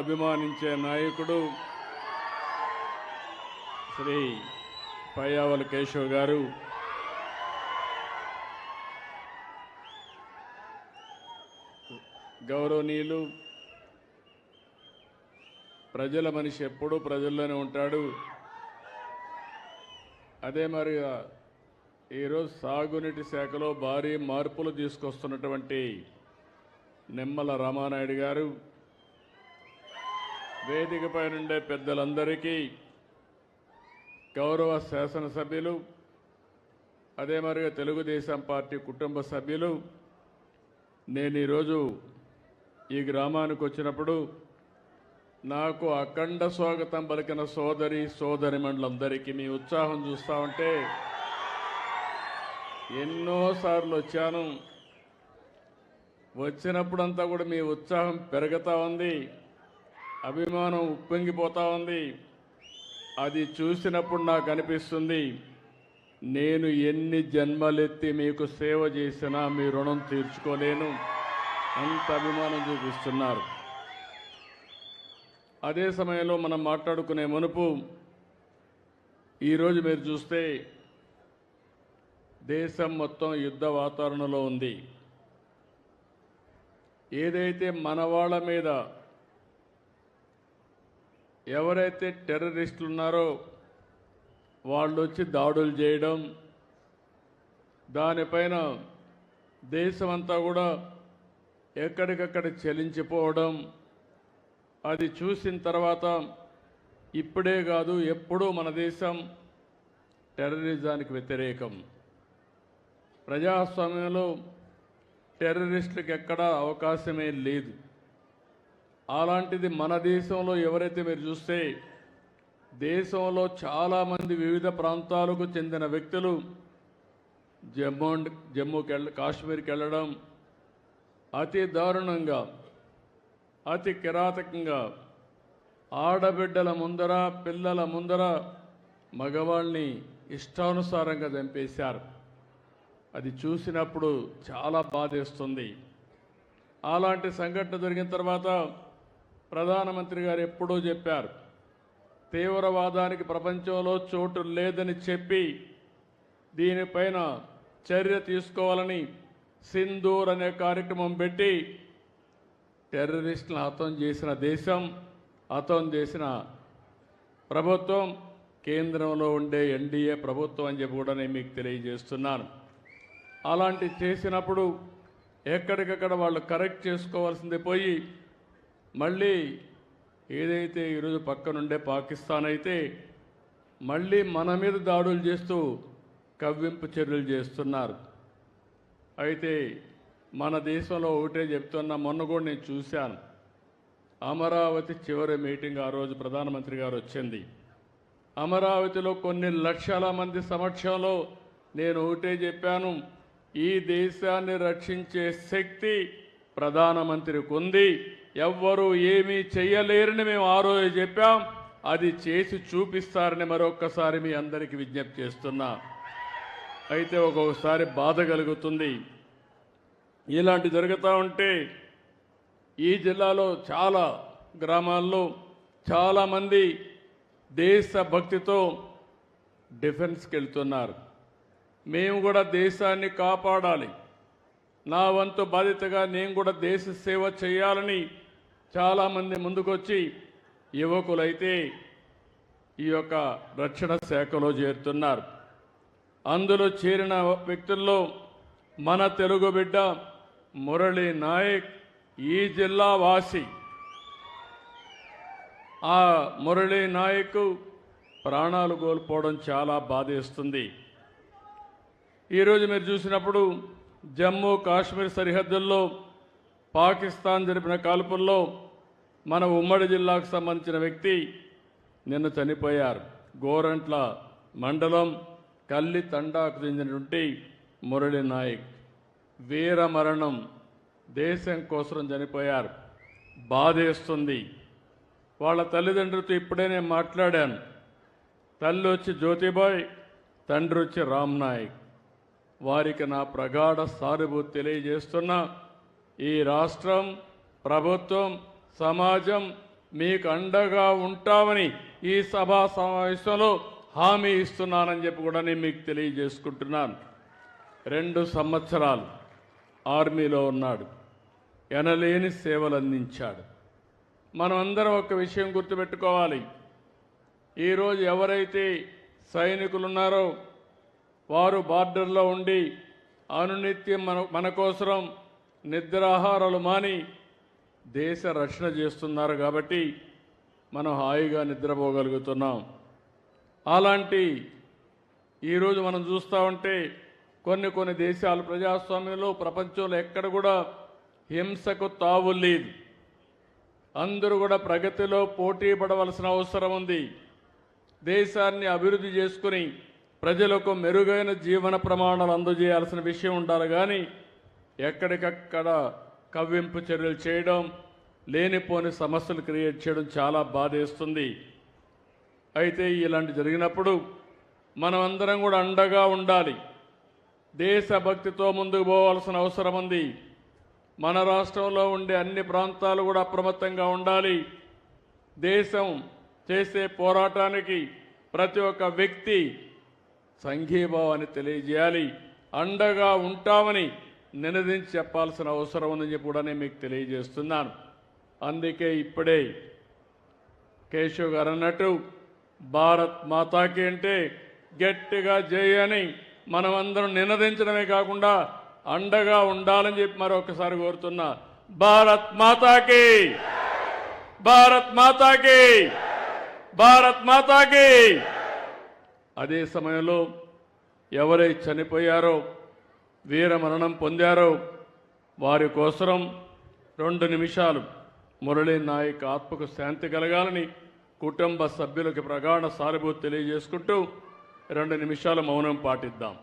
అభిమానించే నాయకుడు శ్రీ పయ్యావుల కేశవ్ గారు, గౌరవనీయులు, ప్రజల మనిషి ఎప్పుడూ ప్రజల్లోనే ఉంటాడు. అదే మరిగా ఈరోజు సాగునీటి శాఖలో భారీ మార్పులు తీసుకొస్తున్నటువంటి నిమ్మల రామానాయుడు గారు, వేదికపై నుండే పెద్దలందరికీ, గౌరవ శాసనసభ్యులు, అదే మరిగా తెలుగుదేశం పార్టీ కుటుంబ సభ్యులు, నేను ఈరోజు ఈ గ్రామానికి వచ్చినప్పుడు నాకు అఖండ స్వాగతం పలికిన సోదరిమణులందరికీ మీ ఉత్సాహం చూస్తూ ఉంటే ఎన్నోసార్లు వచ్చాను. వచ్చినప్పుడంతా కూడా మీ ఉత్సాహం పెరుగుతూ ఉంది, అభిమానం ఉప్పొంగిపోతూ ఉంది. అది చూసినప్పుడు నాకు అనిపిస్తుంది, నేను ఎన్ని జన్మలెత్తి మీకు సేవ చేసినా మీ రుణం తీర్చుకోలేను, అంత అభిమానం చూపిస్తున్నారు. అదే సమయంలో మనం మాట్లాడుకునే మునుపు ఈరోజు మీరు చూస్తే దేశం మొత్తం యుద్ధ వాతావరణంలో ఉంది. ఏదైతే మన వాళ్ళ మీద ఎవరైతే టెర్రరిస్టులు ఉన్నారో వాళ్ళు వచ్చి దాడులు చేయడం, దానిపైన దేశమంతా కూడా ఎక్కడికక్కడ చలించిపోవడం, అది చూసిన తర్వాత ఇప్పుడే కాదు ఎప్పుడూ మన దేశం టెర్రరిజానికి వ్యతిరేకం. ప్రజాస్వామ్యంలో టెర్రరిస్టులకు ఎక్కడా అవకాశమే లేదు. అలాంటిది మన దేశంలో ఎవరైతే మీరు చూస్తే దేశంలో చాలామంది వివిధ ప్రాంతాలకు చెందిన వ్యక్తులు కాశ్మీర్కి వెళ్ళడం, అతి దారుణంగా, అతి కిరాతకంగా ఆడబిడ్డల ముందర, పిల్లల ముందర మగవాళ్ళని ఇష్టానుసారంగా చంపేశారు. అది చూసినప్పుడు చాలా బాధేస్తుంది. అలాంటి సంఘటన జరిగిన తర్వాత ప్రధానమంత్రి గారు ఎప్పుడూ చెప్పారు, తీవ్రవాదానికి ప్రపంచంలో చోటు లేదని చెప్పి దీనిపైన చర్య తీసుకోవాలని సింధూర్ అనే కార్యక్రమం పెట్టి టెర్రరిస్టులను హతం చేసిన దేశం, హతం చేసిన ప్రభుత్వం కేంద్రంలో ఉండే ఎన్డీఏ ప్రభుత్వం అని చెప్పి కూడా నేను మీకు తెలియజేస్తున్నాను. అలాంటి చేసినప్పుడు ఎక్కడికక్కడ వాళ్ళు కరెక్ట్ చేసుకోవాల్సింది పోయి మళ్ళీ ఏదైతే ఈరోజు పక్కనుండే పాకిస్తాన్ అయితే మళ్ళీ మన మీద దాడులు చేస్తూ కవ్వింపు చర్యలు చేస్తున్నారు. అయితే మన దేశంలో ఒకటే చెప్తున్నా, మొన్న కూడా నేను చూశాను, అమరావతి చివరి మీటింగ్ ఆ రోజు ప్రధానమంత్రి గారు వచ్చింది. అమరావతిలో కొన్ని లక్షల మంది సమక్షంలో నేను ఒకటే చెప్పాను, ఈ దేశాన్ని రక్షించే శక్తి ప్రధానమంత్రికి ఉంది, ఎవ్వరూ ఏమీ చెయ్యలేరని మేము ఆ రోజు చెప్పాం. అది చేసి చూపిస్తారని మరొక్కసారి మీ అందరికీ విజ్ఞప్తి చేస్తున్నా. అయితే ఒక్కొక్కసారి బాధ కలుగుతుంది, ఇలాంటి జరుగుతూ ఉంటే ఈ జిల్లాలో చాలా గ్రామాల్లో చాలామంది దేశభక్తితో డిఫెన్స్కి వెళ్తున్నారు. మేము కూడా దేశాన్ని కాపాడాలి, నా వంతు బాధ్యతగా నేను కూడా దేశ సేవ చేయాలని చాలామంది ముందుకొచ్చి యువకులైతే ఈ యొక్క రక్షణ శాఖలో చేరుతున్నారు. అందులో చేరిన వ్యక్తుల్లో మన తెలుగు బిడ్డ మురళీ నాయక్ ఈ జిల్లా వాసి. ఆ మురళీ నాయక్ ప్రాణాలు కోల్పోవడం చాలా బాధేస్తుంది. ఈరోజు మీరు చూసినప్పుడు జమ్మూ కాశ్మీర్ సరిహద్దుల్లో పాకిస్తాన్ జరిపిన కాల్పుల్లో మన ఉమ్మడి జిల్లాకు సంబంధించిన వ్యక్తి నిన్న చనిపోయారు. గోరంట్ల మండలం కల్లి తండాకు చెందినటువంటి మురళీ నాయక్ వీర మరణం, దేశం కోసం చనిపోయారు. బాధేస్తుంది. వాళ్ళ తల్లిదండ్రులతో ఇప్పుడే నేను మాట్లాడాను. తల్లి వచ్చి జ్యోతిబాయ్, తండ్రి వచ్చి రామ్ నాయక్. వారికి నా ప్రగాఢ సానుభూతి తెలియజేస్తున్నా. ఈ రాష్ట్రం, ప్రభుత్వం, సమాజం మీకు అండగా ఉంటామని ఈ సభా సమావేశంలో హామీ ఇస్తున్నానని చెప్పి కూడా నేను మీకు తెలియజేసుకుంటున్నాను. 2 సంవత్సరాలు ఆర్మీలో ఉన్నాడు, ఎనలేని సేవలు అందించాడు. మనమందరం ఒక విషయం గుర్తుపెట్టుకోవాలి. ఈరోజు ఎవరైతే సైనికులు ఉన్నారో వారు బార్డర్లో ఉండి అనునిత్యం మన కోసం నిద్రాహారాలు మాని దేశ రక్షణ చేస్తున్నారు కాబట్టి మనం హాయిగా నిద్రపోగలుగుతున్నాం. అలాంటి ఈరోజు మనం చూస్తూ ఉంటే కొన్ని దేశాలు ప్రజాస్వామ్యంలో ప్రపంచంలో ఎక్కడ కూడా హింసకు తావు లేదు. అందరూ కూడా ప్రగతిలో పోటీ పడవలసిన అవసరం ఉంది. దేశాన్ని అభివృద్ధి చేసుకుని ప్రజలకు మెరుగైన జీవన ప్రమాణాలు అందజేయాల్సిన విషయం ఉండాలి. కానీ ఎక్కడికక్కడ కవ్వింపు చర్యలు చేయడం, లేనిపోని సమస్యలు క్రియేట్ చేయడం చాలా బాధేస్తుంది. అయితే ఇలాంటి జరిగినప్పుడు మనమందరం కూడా అండగా ఉండాలి. దేశభక్తితో ముందుకు పోవాల్సిన అవసరం ఉంది. మన రాష్ట్రంలో ఉండే అన్ని ప్రాంతాలు కూడా అప్రమత్తంగా ఉండాలి. దేశం చేసే పోరాటానికి ప్రతి ఒక్క వ్యక్తి సంఘీభావాన్ని తెలియజేయాలి. అండగా ఉంటామని నినదించి చెప్పాల్సిన అవసరం ఉందని చెప్పి కూడా నేను మీకు తెలియజేస్తున్నాను. అందుకే ఇప్పుడే కేశవ్ గారు అన్నట్టు భారత్ మాతాకి అంటే గట్టిగా చేయని మనమందరం నినదించడమే కాకుండా అండగా ఉండాలని చెప్పి మరొకసారి కోరుతున్నా. భారత్ మాతాకి, భారత్ మాతాకి, భారత్ మాతాకి. అదే సమయంలో ఎవరైతే చనిపోయారో, వీర మరణం పొందారో వారి కోసం 2 నిమిషాలు మురళీ నాయక్ ఆత్మకు శాంతి కలగాలని కుటుంబ సభ్యులకు ప్రగాఢ సానుభూతి తెలియజేసుకుంటూ 2 నిమిషాలు మౌనం పాటిద్దాం.